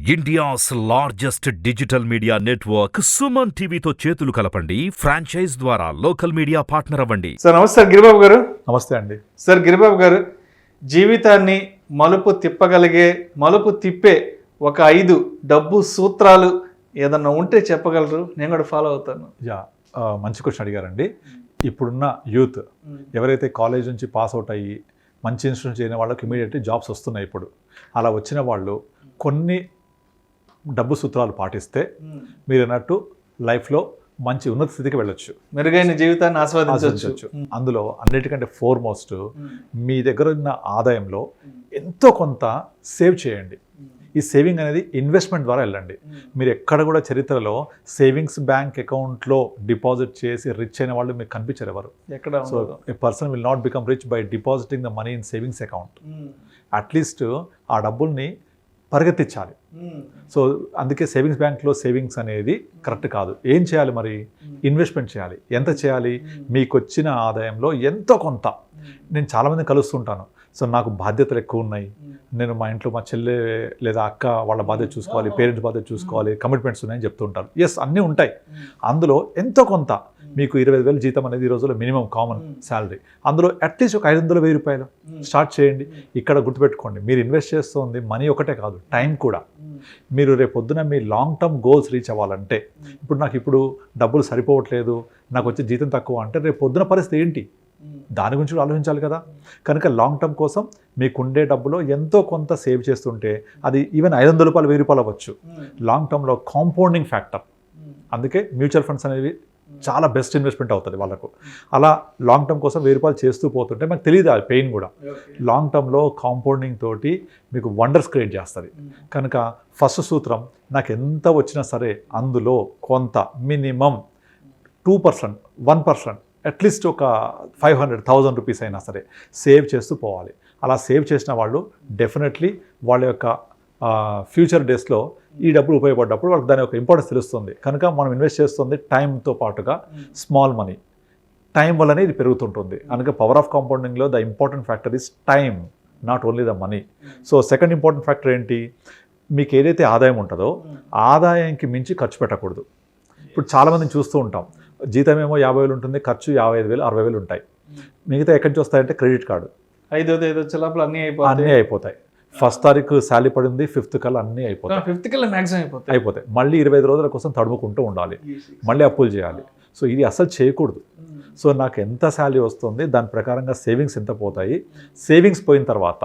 India's largest digital media network Suman టీవీతో చేతులు కలపండి. ఫ్రాంచైజ్ ద్వారా లోకల్ మీడియా పార్ట్నర్ అవ్వండి. సార్ నమస్తే గిరిబాబు గారు. నమస్తే అండి. సార్ గిరిబాబు గారు, జీవితాన్ని మలుపు తిప్పే ఒక 5 డబ్బు సూత్రాలు ఏదన్నా ఉంటే చెప్పగలరు? నేను కూడా ఫాలో అవుతాను. మంచి క్వశ్చన్ అడిగారండి. ఇప్పుడున్న యూత్ ఎవరైతే కాలేజ్ నుంచి పాస్ అవుట్ అయ్యి మంచి ఇన్స్టిట్యూట్ చేయని వాళ్ళకి ఇమీడియట్లీ జాబ్స్ వస్తున్నాయి. ఇప్పుడు అలా వచ్చిన వాళ్ళు కొన్ని డబ్బు సూత్రాలు పాటిస్తే మీరు అన్నట్టు లైఫ్లో మంచి ఉన్నత స్థితికి వెళ్ళొచ్చు, మెరుగైన జీవితాన్ని ఆస్వాదించవచ్చు. అందులో అన్నిటికంటే ఫోర్మోస్ట్ మీ దగ్గర ఉన్న ఆదాయంలో ఎంతో కొంత సేవ్ చేయండి. ఈ సేవింగ్ అనేది ఇన్వెస్ట్మెంట్ ద్వారా వెళ్ళండి. మీరు ఎక్కడ కూడా చరిత్రలో సేవింగ్స్ బ్యాంక్ అకౌంట్లో డిపాజిట్ చేసి రిచ్ అయిన వాళ్ళు మీకు కనిపించారు ఎవరు? ఎక్కడ? So A person will not become rich by depositing the money in savings account. At least ఆ డబ్బుల్ని పరిగెత్తించాలి. సో అందుకే సేవింగ్స్ బ్యాంక్లో సేవింగ్స్ అనేది కరెక్ట్ కాదు. ఏం చేయాలి మరి? ఇన్వెస్ట్మెంట్ చేయాలి. ఎంత చేయాలి? మీకు వచ్చిన ఆదాయంలో ఎంతో కొంత. నేను చాలామందిని కలుస్తుంటాను. సో నాకు బాధ్యతలు ఎక్కువ ఉన్నాయి, నేను మా ఇంట్లో మా చెల్లె లేదా అక్క వాళ్ళ బాధ్యత చూసుకోవాలి, పేరెంట్స్ బాధ్యత చూసుకోవాలి, కమిట్మెంట్స్ ఉన్నాయని చెప్తూ ఉంటారు. ఎస్, అన్నీ ఉంటాయి. అందులో ఎంతో కొంత మీకు 25,000 జీతం అనేది ఈ రోజుల్లో మినిమం కామన్ శాలరీ. అందులో అట్లీస్ట్ ఒక 500,000 రూపాయలు స్టార్ట్ చేయండి. ఇక్కడ గుర్తుపెట్టుకోండి, మీరు ఇన్వెస్ట్ చేస్తుంది మనీ ఒకటే కాదు, టైం కూడా. మీరు రేపు పొద్దున మీ లాంగ్ టర్మ్ గోల్స్ రీచ్ అవ్వాలంటే, ఇప్పుడు డబ్బులు సరిపోవట్లేదు, నాకు వచ్చే జీతం తక్కువ అంటే రేపు పొద్దున పరిస్థితి ఏంటి? దాని గురించి కూడా ఆలోచించాలి కదా. కనుక లాంగ్ టర్మ్ కోసం మీకుండే డబ్బులో ఎంతో కొంత సేవ్ చేస్తుంటే అది ఈవెన్ 500 రూపాయలు 1000 రూపాయలు అవ్వచ్చు. లాంగ్ టర్మ్లో కాంపౌండింగ్ ఫ్యాక్టర్. అందుకే మ్యూచువల్ ఫండ్స్ అనేవి చాలా బెస్ట్ ఇన్వెస్ట్మెంట్ అవుతుంది వాళ్ళకు. అలా లాంగ్ టర్మ్ కోసం 1000 రూపాయలు చేస్తూ పోతుంటే మనకు తెలియదు ఆ పెయిన్ కూడా. లాంగ్ టర్మ్లో కాంపౌండింగ్ తోటి మీకు వండర్స్ క్రియేట్ చేస్తుంది. కనుక ఫస్ట్ సూత్రం, నాకు ఎంత వచ్చినా సరే అందులో కొంత మినిమం 2%, 1%, అట్లీస్ట్ ఒక 500,000 రూపీస్ అయినా సరే సేవ్ చేస్తూ పోవాలి. అలా సేవ్ చేసిన వాళ్ళు డెఫినెట్లీ వాళ్ళ యొక్క ఫ్యూచర్ డేస్లో ఈ డబ్బులు ఉపయోగపడ్డప్పుడు వాళ్ళకి దాని యొక్క ఇంపార్టెన్స్ తెలుస్తుంది. కనుక మనం ఇన్వెస్ట్ చేస్తుంది టైంతో పాటుగా స్మాల్ మనీ. టైం వల్లనే ఇది పెరుగుతుంటుంది. కనుక పవర్ ఆఫ్ కాంపౌండింగ్లో the important factor is time, not only the money. So second important factor ఏంటి? మీకు ఏదైతే ఆదాయం ఉంటుందో ఆదాయానికి మించి ఖర్చు పెట్టకూడదు. ఇప్పుడు చాలామందిని చూస్తూ ఉంటాం, జీతం ఏమో 50,000 ఉంటుంది, ఖర్చు 55,000, 60,000 ఉంటాయి. మిగతా ఎక్కడి నుంచి వస్తాయంటే క్రెడిట్ కార్డు. 5 లోపల అన్నీ అయిపోతాయి. ఫస్ట్ తారీఖు శాలరీ పడింది, 5th కల్లా అన్నీ అయిపోతాయి. 5th కల్లా మ్యాక్సిమం అయిపోతాయి. మళ్ళీ 25 రోజుల కోసం తడుముకుంటూ ఉండాలి, మళ్ళీ అప్పులు చేయాలి. సో ఇది అసలు చేయకూడదు. సో నాకు ఎంత శాలరీ వస్తుంది దాని ప్రకారంగా సేవింగ్స్ ఎంత పోతాయి, సేవింగ్స్ పోయిన తర్వాత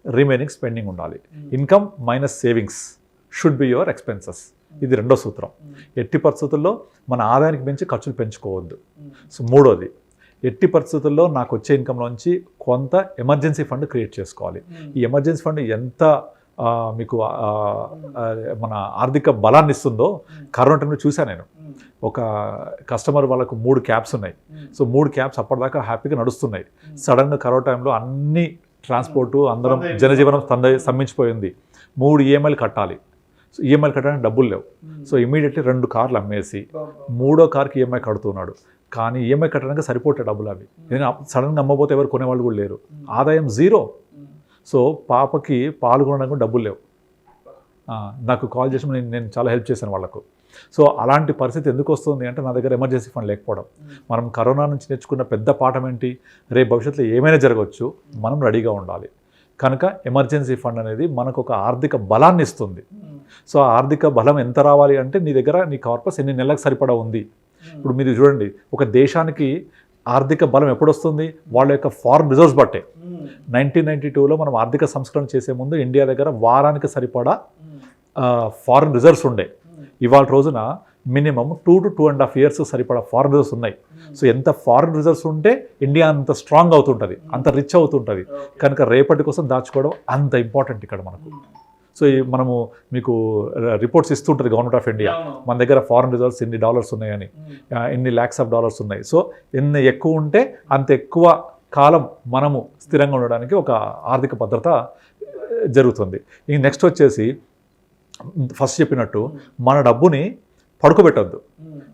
రిమైనింగ్ స్పెండింగ్ ఉండాలి. Income minus savings should be your expenses. ఇది రెండో సూత్రం. ఎట్టి పరిస్థితుల్లో మన ఆదాయానికి మించి ఖర్చులు పెంచుకోవద్దు. సో మూడోది, ఎట్టి పరిస్థితుల్లో నాకు వచ్చే ఇన్కంలోంచి కొంత ఎమర్జెన్సీ ఫండ్ క్రియేట్ చేసుకోవాలి. ఈ ఎమర్జెన్సీ ఫండ్ ఎంత మీకు మన ఆర్థిక బలాన్ని ఇస్తుందో కరోనా టైంలో చూశాను నేను. ఒక కస్టమర్ వాళ్ళకు 3 క్యాబ్స్ ఉన్నాయి. సో 3 క్యాబ్స్ అప్పటిదాకా హ్యాపీగా నడుస్తున్నాయి. సడన్గా కరోనా టైంలో అన్ని ట్రాన్స్పోర్టు అందరం జనజీవనం స్తంభించిపోయింది. 3 ఈఎంఐలు కట్టాలి. సో ఈఎంఐలు కట్టడానికి డబ్బులు లేవు. సో ఇమీడియట్లీ 2 కార్లు అమ్మేసి 3వ కార్కి ఈఎంఐ కడుతున్నాడు. కానీ ఈఎంఐ కట్టడానికి సరిపోతే డబ్బులు అవి. నేను సడన్గా అమ్మబోతే ఎవరు కొనేవాళ్ళు కూడా లేరు. ఆదాయం 0. సో పాపకి పాలు కొనడానికి డబ్బులు లేవు. నాకు కాల్ చేసి నేను చాలా హెల్ప్ చేశాను వాళ్ళకు. సో అలాంటి పరిస్థితి ఎందుకు వస్తుంది అంటే నా దగ్గర ఎమర్జెన్సీ ఫండ్ లేకపోవడం. మనం కరోనా నుంచి నేర్చుకున్న పెద్ద పాఠం ఏంటి? రేపు భవిష్యత్తులో ఏమైనా జరగవచ్చు, మనం రెడీగా ఉండాలి. కనుక ఎమర్జెన్సీ ఫండ్ అనేది మనకు ఒక ఆర్థిక బలాన్ని ఇస్తుంది. సో ఆ ఆర్థిక బలం ఎంత రావాలి అంటే నీ దగ్గర నీ కార్పస్ ఎన్ని నెలలకు సరిపడా ఉంది. ఇప్పుడు మీరు చూడండి, ఒక దేశానికి ఆర్థిక బలం ఎప్పుడు వస్తుంది? వాళ్ళ యొక్క ఫారెన్ రిజర్వ్స్ బట్టే. 1992లో మనం ఆర్థిక సంస్కరణ చేసే ముందు ఇండియా దగ్గర వారానికి సరిపడా ఫారెన్ రిజర్వ్స్ ఉండే. ఇవాళ రోజున మినిమం 2 to 2.5 years సరిపడా ఫారెన్ రిజర్వ్స్ ఉన్నాయి. సో ఎంత ఫారెన్ రిజర్వ్స్ ఉంటే ఇండియా అంత స్ట్రాంగ్ అవుతుంటుంది, అంత రిచ్ అవుతుంటుంది. కనుక రేపటి కోసం దాచుకోవడం అంత ఇంపార్టెంట్ ఇక్కడ మనకు. సో మనము మీకు రిపోర్ట్స్ ఇస్తుంటుంది గవర్నమెంట్ ఆఫ్ ఇండియా, మన దగ్గర ఫారెన్ రిజర్వ్స్ ఇన్ని డాలర్స్ ఉన్నాయని, ఇన్ని lakhs of dollars ఉన్నాయి. సో ఎన్ని ఎక్కువ ఉంటే అంత ఎక్కువ కాలం మనము స్థిరంగా ఉండడానికి ఒక ఆర్థిక భద్రత జరుగుతుంది. ఇంక నెక్స్ట్ వచ్చేసి ఫస్ట్ చెప్పినట్టు మన డబ్బుని పడుకోబెట్టద్దు.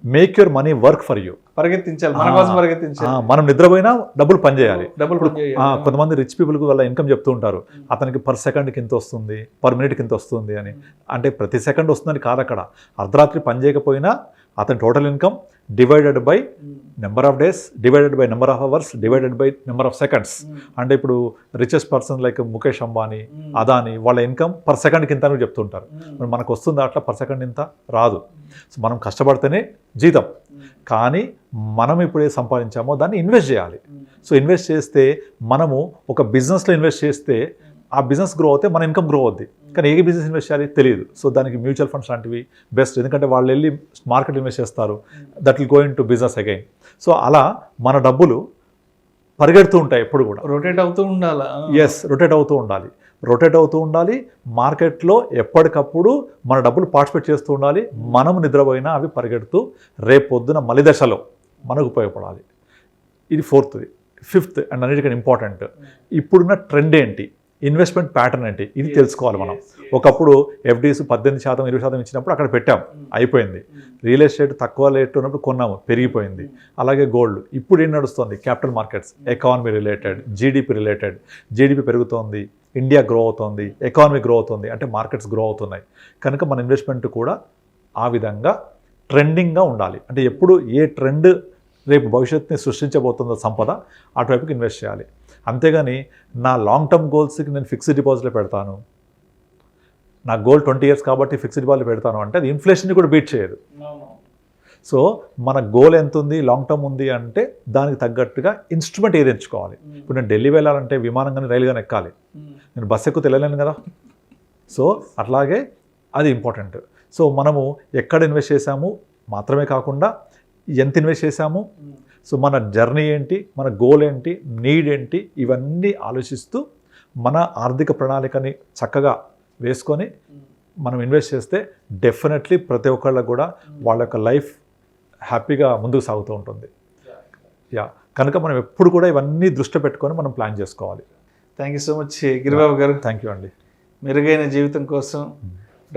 Make your money work for you. పరిగెత్తించాలి, మన కోసం పరిగెత్తించాలి. మనం నిద్రపోయినా డబ్బులు పనిచేయాలి. డబ్బులు పని చేయాలి. కొంతమంది రిచ్ పీపుల్కి వాళ్ళ ఇన్కమ్ చెప్తూ ఉంటారు, అతనికి పర్ సెకండ్కి ఇంత వస్తుంది, పర్ మినిట్కి ఇంత వస్తుంది అని. అంటే ప్రతి సెకండ్ వస్తుందని కాదు అక్కడ. అర్ధరాత్రి పని చేయకపోయినా అతని total income divided by number of days, divided by number of hours, divided by number of seconds. అంటే ఇప్పుడు richest person like Mukesh Ambani, Adani, వాళ్ళ ఇన్కమ్ పర్ సెకండ్కి ఇంత అని చెప్తుంటారు. మరి మనకు వస్తుంది అట్లా పర్ సెకండ్ ఇంత రాదు. సో మనం కష్టపడితేనే జీతం. కానీ మనం ఇప్పుడు ఏది సంపాదించామో దాన్ని ఇన్వెస్ట్ చేయాలి. సో ఇన్వెస్ట్ చేస్తే మనము ఒక బిజినెస్లో ఇన్వెస్ట్ చేస్తే ఆ బిజినెస్ గ్రో అవుతే మన ఇన్కమ్ గ్రో అవుద్ది. కానీ ఏ బిజినెస్ ఇన్వెస్ట్ చేయాలి తెలియదు. సో దానికి మ్యూచువల్ ఫండ్స్ లాంటివి బెస్ట్, ఎందుకంటే వాళ్ళు వెళ్ళి మార్కెట్ ఇన్వెస్ట్ చేస్తారు, that will go in to business again. So అలా మన డబ్బులు పరిగెడుతూ ఉంటాయి ఎప్పుడు కూడా. రొటేట్ అవుతూ ఉండాలి. ఎస్, రొటేట్ అవుతూ ఉండాలి. రొటేట్ అవుతూ ఉండాలి. మార్కెట్లో ఎప్పటికప్పుడు మన డబ్బులు పార్టిసిపేట్ చేస్తూ ఉండాలి. మనం నిద్రపోయినా అవి పరిగెడుతూ రేపు పొద్దున మలి దశలో మనకు ఉపయోగపడాలి. ఇది ఫోర్త్ది. ఫిఫ్త్ అండ్ అన్నిటికన్నా ఇంపార్టెంట్, ఇప్పుడున్న ట్రెండ్ ఏంటి, ఇన్వెస్ట్మెంట్ ప్యాటర్న్ ఏంటి, ఇది తెలుసుకోవాలి మనం. ఒకప్పుడు ఎఫ్డీస్ 18%, 20% ఇచ్చినప్పుడు అక్కడ పెట్టాం, అయిపోయింది. రియల్ ఎస్టేట్ తక్కువ రేట్ ఉన్నప్పుడు కొన్నాము, పెరిగిపోయింది. అలాగే గోల్డ్. ఇప్పుడు ఏం నడుస్తుంది, capital markets, economy related, GDP related. GDP పెరుగుతోంది, ఇండియా గ్రో అవుతోంది, ఎకానమీ గ్రో అవుతుంది, అంటే మార్కెట్స్ గ్రో అవుతున్నాయి. కనుక మన ఇన్వెస్ట్మెంట్ కూడా ఆ విధంగా ట్రెండింగ్గా ఉండాలి. అంటే ఎప్పుడు ఏ ట్రెండ్ రేపు భవిష్యత్తుని సృష్టించబోతుందో సంపద, అటువైపుకి ఇన్వెస్ట్ చేయాలి. అంతేగాని నా లాంగ్ టర్మ్ గోల్స్కి నేను ఫిక్స్డ్ డిపాజిట్లో పెడతాను, నా గోల్ 20 years కాబట్టి ఫిక్స్డ్ డిపాజిట్ పెడతాను అంటే అది ఇన్ఫ్లేషన్ని కూడా బీట్ చేయదు. సో మన గోల్ ఎంత ఉంది, లాంగ్ టర్మ్ ఉంది అంటే దానికి తగ్గట్టుగా ఇన్స్ట్రుమెంట్ ఏది ఎంచుకోవాలి. ఇప్పుడు నేను ఢిల్లీ వెళ్ళాలంటే విమానం కానీ రైలు కానీ ఎక్కాలి, నేను బస్సు ఎక్కువ తెలియలేను కదా. సో అట్లాగే అది ఇంపార్టెంట్. సో మనము ఎక్కడ ఇన్వెస్ట్ చేసాము మాత్రమే కాకుండా ఎంత ఇన్వెస్ట్ చేసాము, సో మన జర్నీ ఏంటి, మన గోల్ ఏంటి, నీడ్ ఏంటి, ఇవన్నీ ఆలోచిస్తూ మన ఆర్థిక ప్రణాళికని చక్కగా వేసుకొని మనం ఇన్వెస్ట్ చేస్తే డెఫినెట్లీ ప్రతి ఒక్కళ్ళకు కూడా వాళ్ళ యొక్క లైఫ్ హ్యాపీగా ముందుకు సాగుతూ ఉంటుంది. యా, కనుక మనం ఎప్పుడు కూడా ఇవన్నీ దృష్టి పెట్టుకొని మనం ప్లాన్ చేసుకోవాలి. Thank you so much Giribabu గారు. థ్యాంక్ యూ అండి. మెరుగైన జీవితం కోసం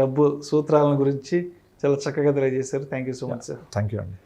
డబ్బు సూత్రాలను గురించి చాలా చక్కగా తెలియజేశారు. Thank you so much sir. Thank you అండి.